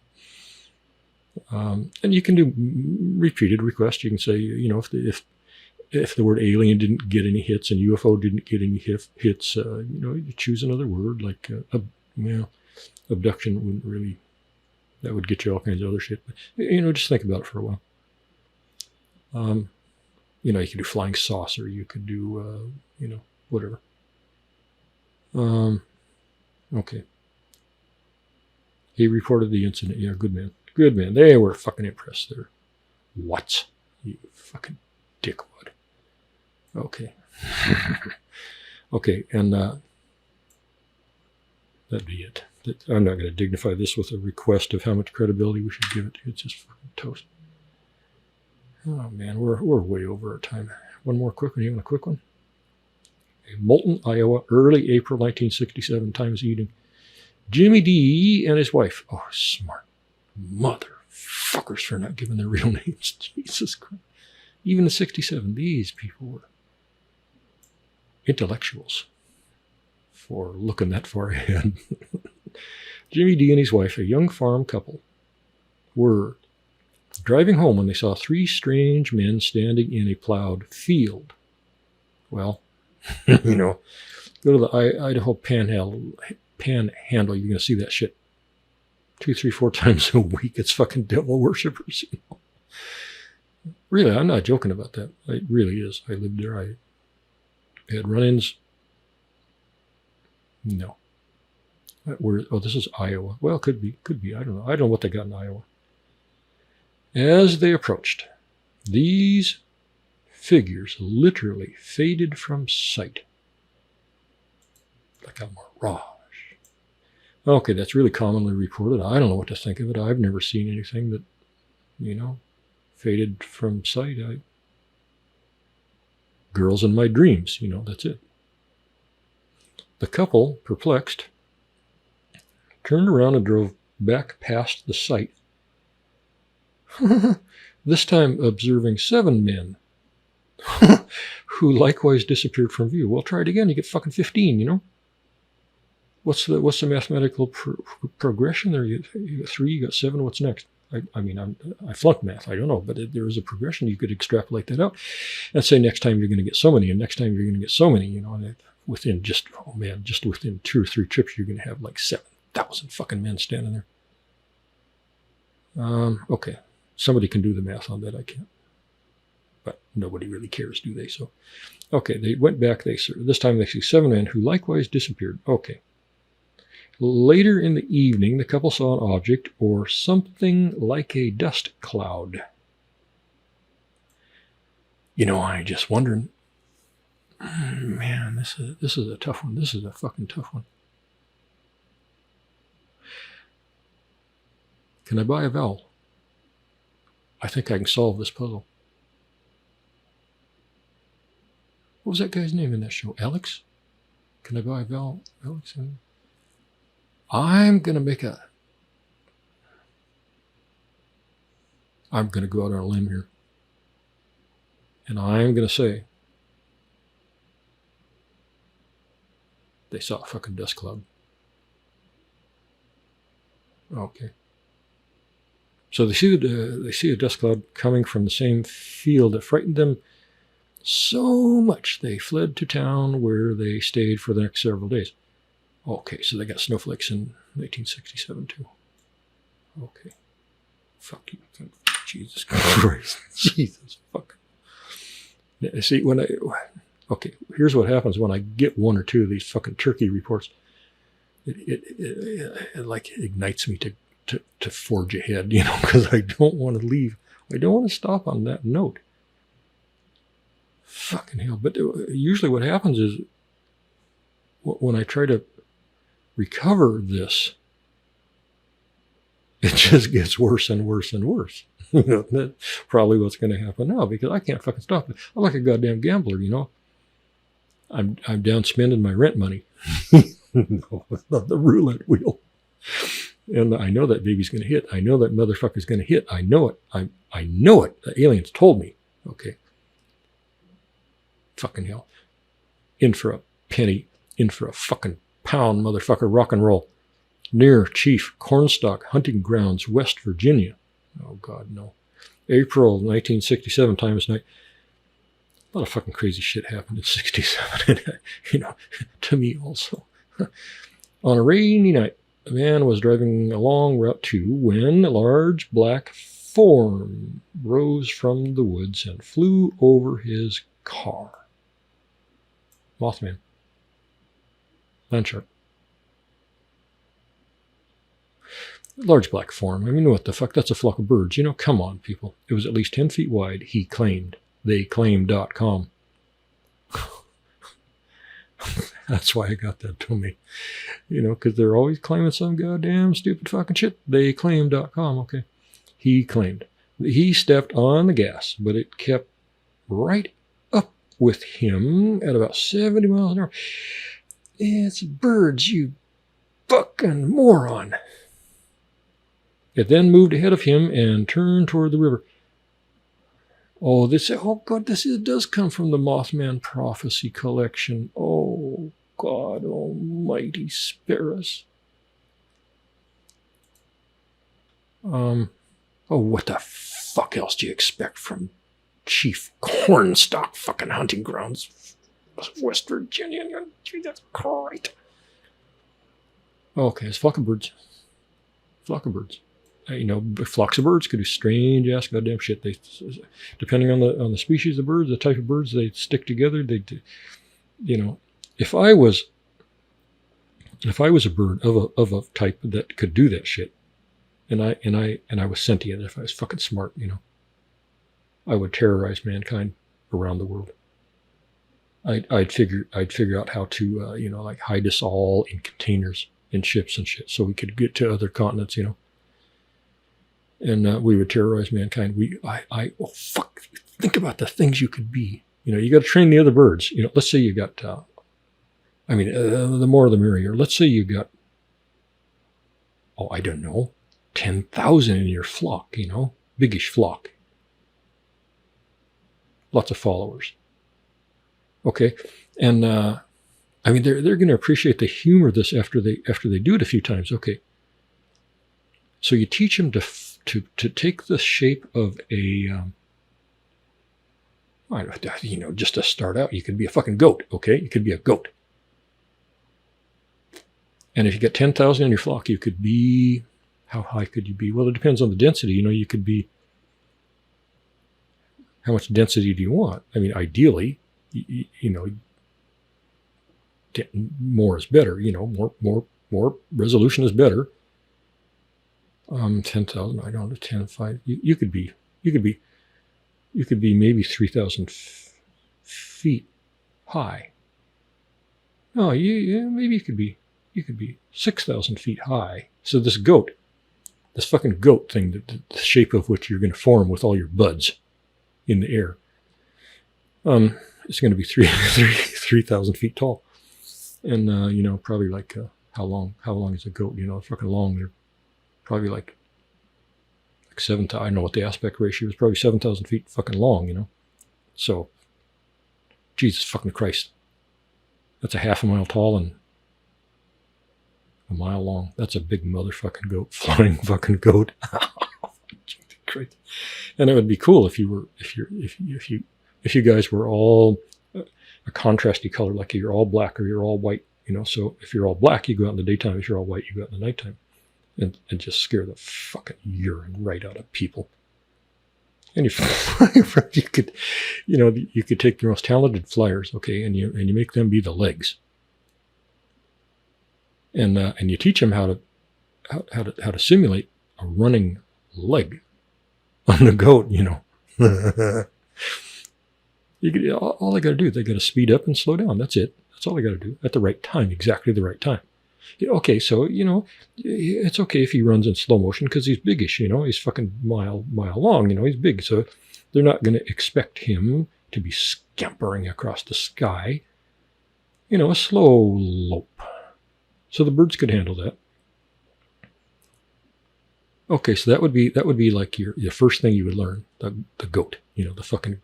And you can do repeated requests. You can say, you know, if the word alien didn't get any hits and UFO didn't get any hits, you know, you choose another word like abduction wouldn't really. That would get you all kinds of other shit. But, you know, just think about it for a while. You know, you could do flying saucer. You could do, you know, whatever. Okay. He reported the incident. Yeah, good man. Good man. They were fucking impressed there. What? You fucking dickwad. Okay. Okay, and that'd be it. I'm not going to dignify this with a request of how much credibility we should give it. It's just fucking toast. Oh, man, we're way over our time. One more quick one. You want a quick one? Moulton, Iowa, early April 1967, Times eating. Jimmy D and his wife. Oh, smart motherfuckers for not giving their real names. Jesus Christ. Even in 67, these people were intellectuals for looking that far ahead. Jimmy D and his wife, a young farm couple, were driving home when they saw three strange men standing in a plowed field. Well, you know, go to the Idaho Panhandle, you're going to see that shit 2, 3, 4 times a week. It's fucking devil worshippers. You know? Really, I'm not joking about that. It really is. I lived there. I had run-ins. No. This is Iowa. Well, could be. I don't know. I don't know what they got in Iowa. As they approached, these figures literally faded from sight. Like a mirage. Okay, that's really commonly reported. I don't know what to think of it. I've never seen anything that, you know, faded from sight. Girls in my dreams, you know, that's it. The couple, perplexed, turned around and drove back past the site. This time observing 7 men who likewise disappeared from view. Well, try it again. You get fucking 15, you know? What's the mathematical progression there? You got 3, you got 7, what's next? I flunked math, I don't know, but there is a progression. You could extrapolate that out and say next time you're going to get so many, and next time you're going to get so many, you know, and within just within 2 or 3 trips, you're going to have like 7,000 fucking men standing there. Okay. Somebody can do the math on that. I can't. But nobody really cares, do they? So, okay, they went back. This time they see 7 men who likewise disappeared. Okay. Later in the evening, the couple saw an object or something like a dust cloud. You know, I just wondering, man, this is a tough one. This is a fucking tough one. Can I buy a vowel? I think I can solve this puzzle. What was that guy's name in that show? Alex? Can I buy a vowel? Alex? I'm going to go out on a limb here. And I'm going to say they saw a fucking dust cloud. Okay. So they see a dust cloud coming from the same field that frightened them so much they fled to town where they stayed for the next several days. Okay, so they got snowflakes in 1967 too. Okay. Fuck you. Jesus Christ. Jesus fuck. See, okay, here's what happens when I get 1 or 2 of these fucking turkey reports. It like ignites me to forge ahead, you know, because I don't want to leave. I don't want to stop on that note. Fucking hell. But usually what happens is when I try to recover this, it just gets worse and worse and worse. You know, that's probably what's going to happen now because I can't fucking stop it. I'm like a goddamn gambler, you know. I'm down spending my rent money. No, it's not the roulette wheel. And I know that baby's going to hit. I know that motherfucker's going to hit. I know it. I know it. The aliens told me. Okay. Fucking hell. In for a penny. In for a fucking pound, motherfucker. Rock and roll. Near Chief Cornstalk Hunting Grounds, West Virginia. Oh, God, no. April 1967, Times night. A lot of fucking crazy shit happened in 67. You know, to me also. On a rainy night, a man was driving along Route 2 when a large black form rose from the woods and flew over his car. Mothman. Land shark. Large black form. I mean, what the fuck? That's a flock of birds. You know, come on, people. It was at least 10 feet wide, he claimed. Theyclaim.com. That's why I got that to me. You know, because they're always claiming some goddamn stupid fucking shit. Theyclaim.com. Okay. He claimed. He stepped on the gas, but it kept right up with him at about 70 miles an hour. It's birds, you fucking moron. It then moved ahead of him and turned toward the river. Oh, God, this does come from the Mothman Prophecy Collection. Oh, God almighty, spare us. Oh, what the fuck else do you expect from Chief Cornstalk fucking hunting grounds, West Virginia? Jesus Christ. Okay, it's a flock of birds. Flock of birds. You know, flocks of birds could do strange ass goddamn shit. They, depending on the species of birds, the type of birds, they stick together. They, you know, if I was a bird of a type that could do that shit, and I was sentient, if I was fucking smart, you know, I would terrorize mankind around the world. I'd figure out how to you know, like hide us all in containers in ships and shit, so we could get to other continents, you know. And we would terrorize mankind. Oh fuck! Think about the things you could be. You know, you got to train the other birds. You know, let's say you got. The more the merrier. Let's say you got. Oh, I don't know, 10,000 in your flock. You know, biggish flock. Lots of followers. Okay, and I mean they're going to appreciate the humor of this after they do it a few times. Okay. So you teach them to take the shape of a, you know, just to start out, you could be a fucking goat, okay? You could be a goat. And if you get 10,000 in your flock, you could be, how high could you be? Well, it depends on the density. You know, you could be, how much density do you want? I mean, ideally, you know, more is better, you know, more resolution is better. 10,000, I don't know, 10, 5. You could be maybe 3,000 feet high. Oh, maybe you could be 6,000 feet high. So this fucking goat thing, the shape of which you're going to form with all your buds in the air, it's going to be 3,000 feet tall, and you know, probably like how long is a goat? You know, fucking long. They're probably like 7,000. I don't know what the aspect ratio is. Probably 7,000 feet fucking long, you know. So, Jesus fucking Christ, that's a half a mile tall and a mile long. That's a big motherfucking goat, flying fucking goat. Great. And it would be cool if you guys were all a contrasty color, like you're all black or you're all white, you know. So if you're all black, you go out in the daytime. If you're all white, you go out in the nighttime. And just scare the fucking urine right out of people. And you could, you know, you could take your most talented flyers, okay, and you make them be the legs. And you teach them how to simulate a running leg on the goat, you know. All they got to do, they got to speed up and slow down. That's it. That's all they got to do at the right time, exactly the right time. Okay, so, you know, it's okay if he runs in slow motion because he's biggish, you know, he's fucking mile long, you know, he's big. So they're not going to expect him to be scampering across the sky, you know, a slow lope. So the birds could handle that. Okay, so that would be like the first thing you would learn, the goat, you know, the fucking,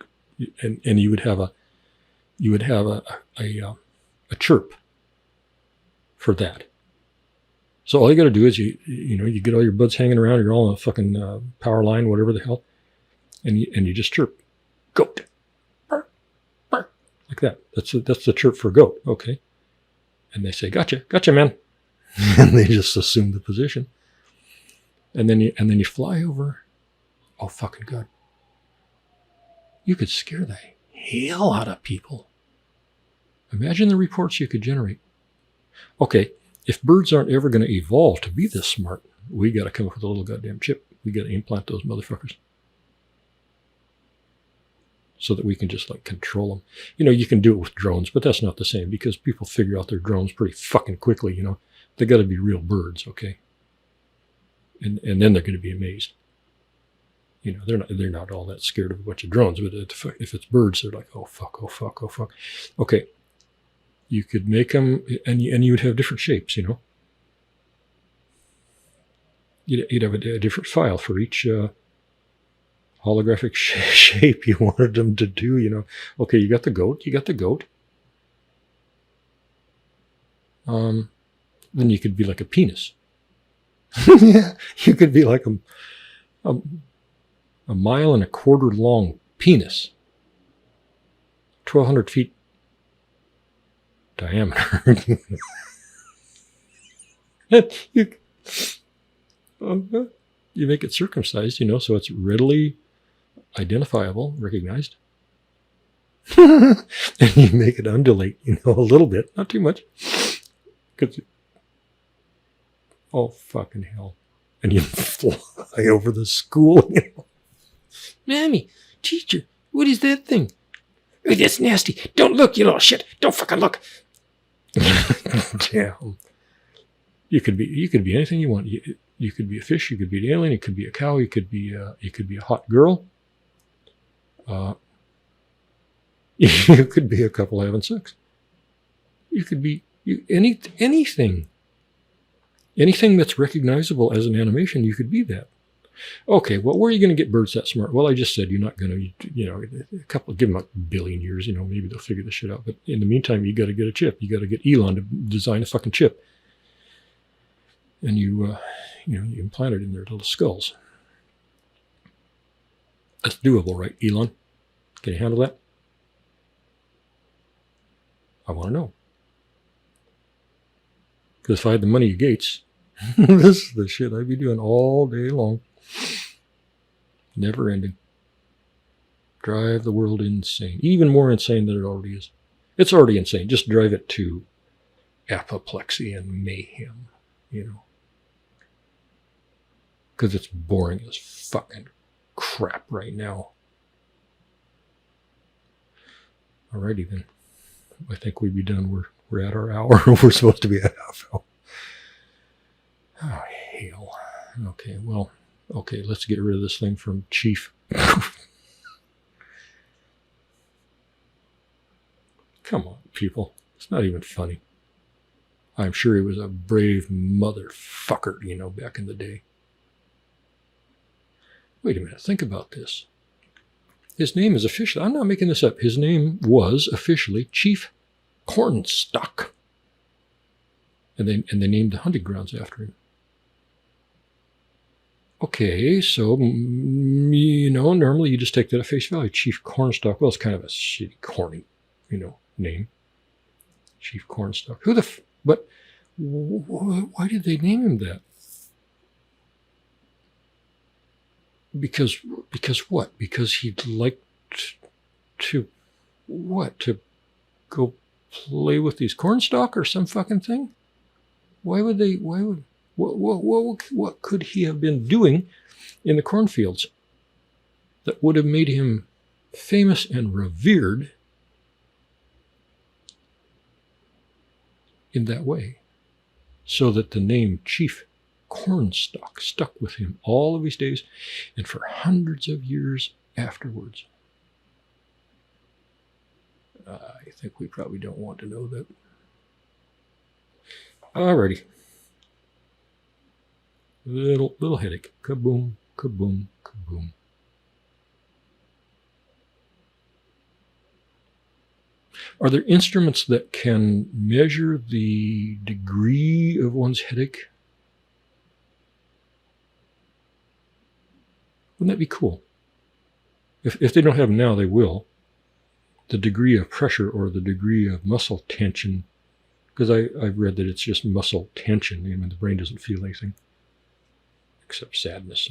and you would have a chirp for that. So all you got to do is you get all your buds hanging around. You're all on a fucking power line, whatever the hell, and you just chirp, goat, bark, bark, like that. That's the chirp for goat. Okay, and they say, "Gotcha, man," and they just assume the position, and then you fly over Oh, fucking God. You could scare the hell out of people. Imagine the reports you could generate. Okay, if birds aren't ever going to evolve to be this smart, we got to come up with a little goddamn chip. We got to implant those motherfuckers so that we can just like control them. You know, you can do it with drones, but that's not the same because people figure out their drones pretty fucking quickly. You know, they got to be real birds, okay? And then they're going to be amazed. You know, they're not all that scared of a bunch of drones, but if it's birds, they're like, oh fuck, oh fuck, oh fuck. Okay, you could make them, and you would have different shapes. You know, you'd have a different file for each holographic shape you wanted them to do. You know, okay, you got the goat. Then you could be like a penis. Yeah, you could be like a 1.25 miles long penis, 1,200 feet diameter. You make it circumcised, you know, so it's readily identifiable, recognized. And you make it undulate, you know, a little bit, not too much. Oh, fucking hell. And you fly over the school, you know. Mammy, teacher, what is that thing? Oh, that's nasty. Don't look, you little shit. Don't fucking look. Damn. You could be anything you want. You could be a fish. You could be an alien. You could be a cow. You could be a hot girl. You could be a couple having sex. You could be anything. Anything that's recognizable as an animation, you could be that. Okay, well, where are you going to get birds that smart? Well, I just said you're not going to, you know, give them a billion years, you know, maybe they'll figure this shit out. But in the meantime, you got to get a chip. You got to get Elon to design a fucking chip. And you implant it in their little skulls. That's doable, right, Elon? Can you handle that? I want to know. Because if I had the money of Gates, this is the shit I'd be doing all day long. Never ending. Drive the world insane. Even more insane than it already is. It's already insane. Just drive it to apoplexy and mayhem, you know. Because it's boring as fucking crap right now. Alrighty then. I think we'd be done. We're at our hour. We're supposed to be at half hour. Oh, hell. Okay, well, let's get rid of this thing from Chief. Come on, people. It's not even funny. I'm sure he was a brave motherfucker, you know, back in the day. Wait a minute, think about this. His name is officially, I'm not making this up, his name was officially Chief Cornstalk. And they named the hunting grounds after him. Okay, so, you know, normally you just take that at face value. Chief Cornstalk, well, it's kind of a shitty, corny, you know, name. Chief Cornstalk. But why did they name him that? Because what? Because he'd like to go play with these cornstalk or some fucking thing? What could he have been doing in the cornfields that would have made him famous and revered in that way, so that the name Chief Cornstalk stuck with him all of his days and for hundreds of years afterwards? I think we probably don't want to know that. Alrighty. Little headache. Kaboom, kaboom, kaboom. Are there instruments that can measure the degree of one's headache? Wouldn't that be cool? If they don't have them now, they will. The degree of pressure or the degree of muscle tension, because I've read that it's just muscle tension. I mean, the brain doesn't feel anything except sadness.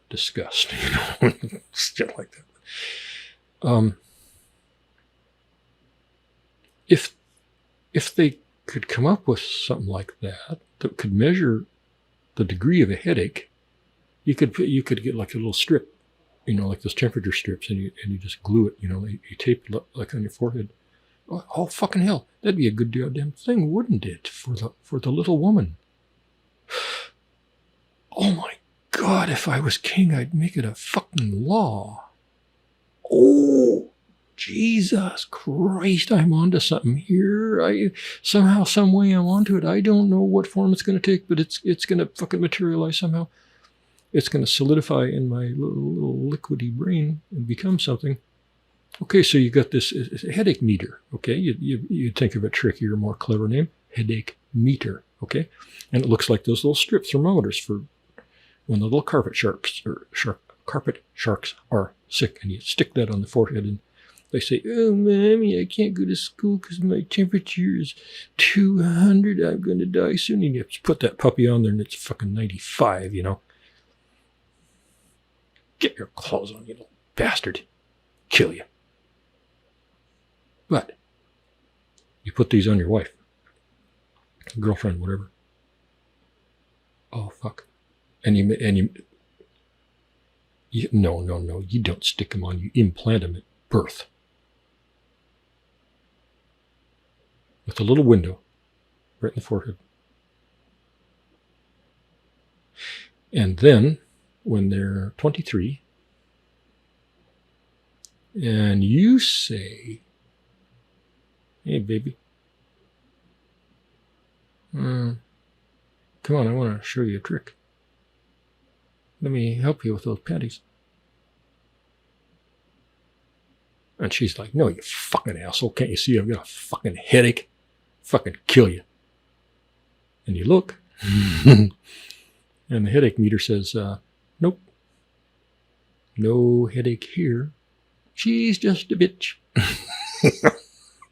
disgust, shit like that. If they could come up with something like that could measure the degree of a headache, you could get like a little strip, like those temperature strips, and you just glue it, you tape it like on your forehead. Oh fucking hell, that'd be a good goddamn thing, wouldn't it, for the little woman? Oh my God, if I was king, I'd make it a fucking law. Oh, Jesus Christ, I'm onto something here. Somehow, some way I'm onto it. I don't know what form it's going to take, but it's going to fucking materialize somehow. It's going to solidify in my little liquidy brain and become something. Okay, so you got this headache meter, okay? You think of a trickier, more clever name, headache meter, okay? And it looks like those little strip thermometers for when the little carpet sharks are sick, and you stick that on the forehead, and they say, "Oh, Mommy, I can't go to school because my temperature is 200. I'm going to die soon." And you put that puppy on there, and it's fucking 95, Get your clothes on, you little bastard. Kill you. But you put these on your wife, girlfriend, whatever. Oh, fuck. And you no, you don't stick them on, you implant them at birth. With a little window right in the forehead. And then, when they're 23, and you say, "Hey, baby, come on, I want to show you a trick. Let me help you with those panties." And she's like, "No, you fucking asshole. Can't you see I've got a fucking headache? Fucking kill you." And you look, and the headache meter says, "Nope. No headache here. She's just a bitch."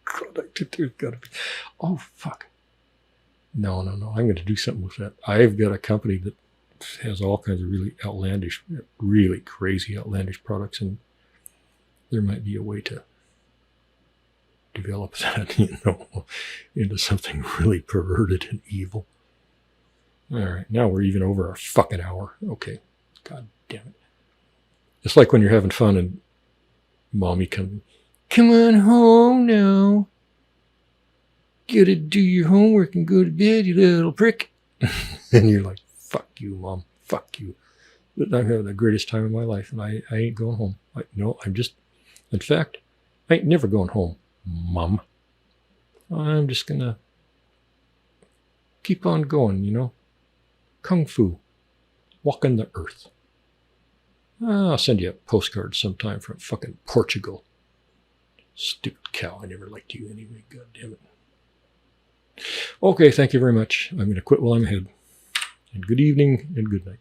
God, there's gotta be. Oh, fuck. No. I'm going to do something with that. I've got a company that has all kinds of really outlandish, really crazy outlandish products, and there might be a way to develop that, into something really perverted and evil. All right, now we're even over our fucking hour. Okay, God damn it. It's like when you're having fun and mommy come on home now. Gotta do your homework and go to bed, you little prick. And you're like, "Fuck you, Mom. Fuck you. But I'm having the greatest time of my life, and I ain't going home. In fact, I ain't never going home, Mom. I'm just going to keep on going, Kung Fu. Walking the earth. I'll send you a postcard sometime from fucking Portugal. Stupid cow. I never liked you anyway. God damn it. Okay, thank you very much. I'm going to quit while I'm ahead. And good evening and good night.